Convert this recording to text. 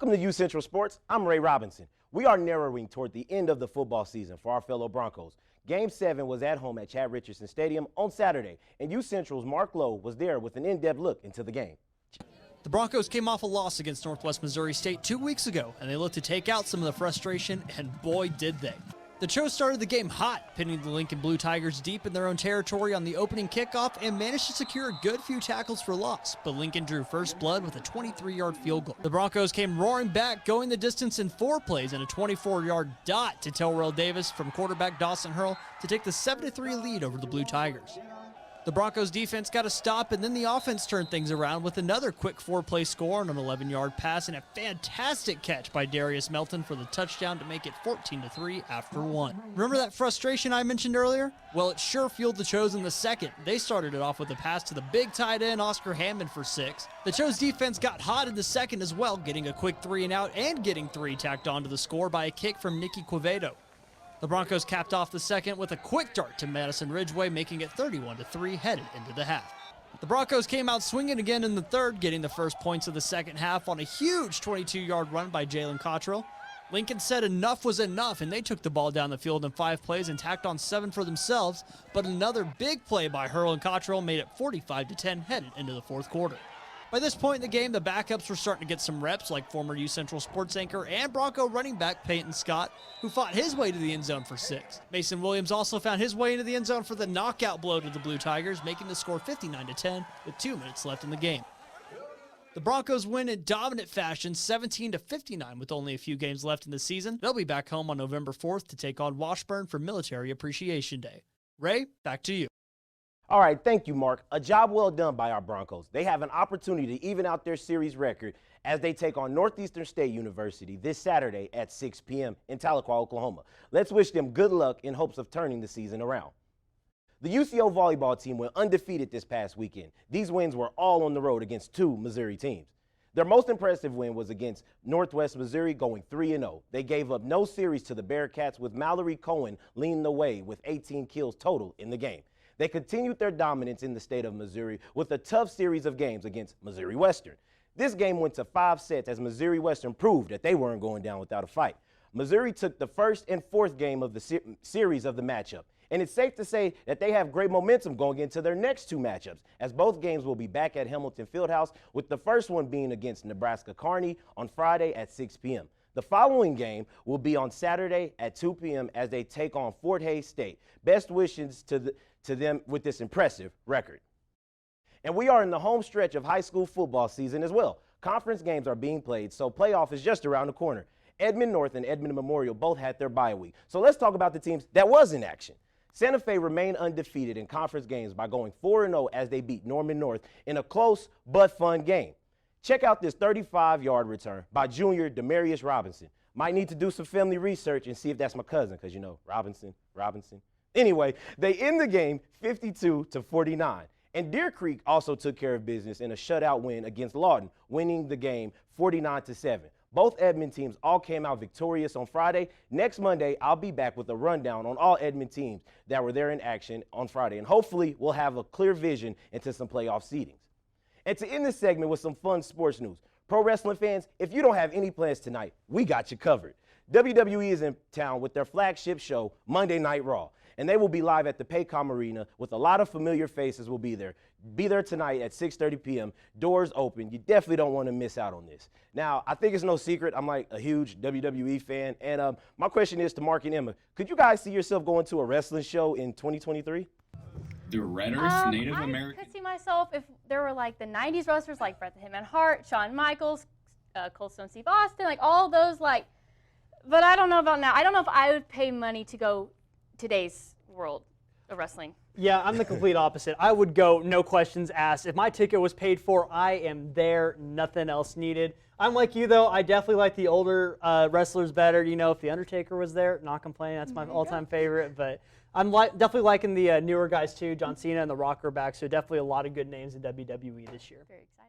Welcome to UCentral Sports. I'm Ray Robinson. We are narrowing toward the end of the football season for our fellow Broncos. Game 7 was at home at Chad Richardson Stadium on Saturday, and UCentral's Mark Lowe was there with an in-depth look into the game. The Broncos came off a loss against Northwest Missouri State 2 weeks ago, and they looked to take out some of the frustration, and boy did they. The Chos started the game hot, pinning the Lincoln Blue Tigers deep in their own territory on the opening kickoff and managed to secure a good few tackles for loss, but Lincoln drew first blood with a 23-yard field goal. The Broncos came roaring back, going the distance in 4 plays and a 24-yard dot to Telrell Davis from quarterback Dawson Hurl to take the 7-3 lead over the Blue Tigers. The Broncos defense got a stop, and then the offense turned things around with another quick 4-play score on an 11-yard pass and a fantastic catch by Darius Melton for the touchdown to make it 14-3 after 1. Remember that frustration I mentioned earlier? Well, it sure fueled the Chos in the second. They started it off with a pass to the big tight end Oscar Hammond for 6. The Chos defense got hot in the second as well, getting a quick 3-and-out and getting 3 tacked onto the score by a kick from Nicky Quevedo. The Broncos capped off the second with a quick dart to Madison Ridgeway, making it 31-3 headed into the half. The Broncos came out swinging again in the third, getting the first points of the second half on a huge 22-yard run by Jalen Cottrell. Lincoln said enough was enough, and they took the ball down the field in 5 plays and tacked on 7 for themselves, but another big play by Hurl and Cottrell made it 45-10 headed into the fourth quarter. By this point in the game, the backups were starting to get some reps, like former UCentral sports anchor and Bronco running back Peyton Scott, who fought his way to the end zone for 6. Mason Williams also found his way into the end zone for the knockout blow to the Blue Tigers, making the score 59-10 with 2 minutes left in the game. The Broncos win in dominant fashion, 17-59, with only a few games left in the season. They'll be back home on November 4th to take on Washburn for Military Appreciation Day. Ray, back to you. All right, thank you, Mark. A job well done by our Broncos. They have an opportunity to even out their series record as they take on Northeastern State University this Saturday at 6 p.m. in Tahlequah, Oklahoma. Let's wish them good luck in hopes of turning the season around. The UCO volleyball team went undefeated this past weekend. These wins were all on the road against 2 Missouri teams. Their most impressive win was against Northwest Missouri, going 3-0. They gave up no series to the Bearcats, with Mallory Cohen leading the way with 18 kills total in the game. They continued their dominance in the state of Missouri with a tough series of games against Missouri Western. This game went to 5 sets as Missouri Western proved that they weren't going down without a fight. Missouri took the first and fourth game of the series of the matchup, and it's safe to say that they have great momentum going into their next 2 matchups, as both games will be back at Hamilton Fieldhouse, with the first one being against Nebraska Kearney on Friday at 6 p.m. The following game will be on Saturday at 2 p.m. as they take on Fort Hays State. Best wishes to them with this impressive record. And we are in the home stretch of high school football season as well. Conference games are being played, so playoff is just around the corner. Edmond North and Edmond Memorial both had their bye week. So let's talk about the teams that was in action. Santa Fe remained undefeated in conference games by going 4-0 as they beat Norman North in a close but fun game. Check out this 35-yard return by junior Demarius Robinson. Might need to do some family research and see if that's my cousin, because, you know, Robinson. Anyway, they end the game 52-49. And Deer Creek also took care of business in a shutout win against Lawton, winning the game 49-7. Both Edmond teams all came out victorious on Friday. Next Monday, I'll be back with a rundown on all Edmond teams that were there in action on Friday. And hopefully, we'll have a clear vision into some playoff seedings. And to end this segment with some fun sports news, pro wrestling fans, if you don't have any plans tonight, we got you covered. WWE is in town with their flagship show, Monday Night Raw, and they will be live at the Paycom Arena with a lot of familiar faces will be there. Be there tonight at 6:30 p.m. Doors open. You definitely don't want to miss out on this. Now, I think it's no secret I'm like a huge WWE fan, and my question is to Mark and Emma, could you guys see yourself going to a wrestling show in 2023? The Redders, Native American. I could see myself if there were like the 90s wrestlers like Bret the Hitman Hart, Shawn Michaels, Cold Stone Steve Austin, like all those like, but I don't know about now. I don't know if I would pay money to go today's world of wrestling. Yeah, I'm the complete opposite. I would go, no questions asked. If my ticket was paid for, I am there, nothing else needed. I'm like you, though. I definitely like the older wrestlers better. You know, if The Undertaker was there, not complaining. That's my all-time favorite. But I'm definitely liking the newer guys, too. John Cena and The Rock are back, so definitely a lot of good names in WWE this year. Very exciting.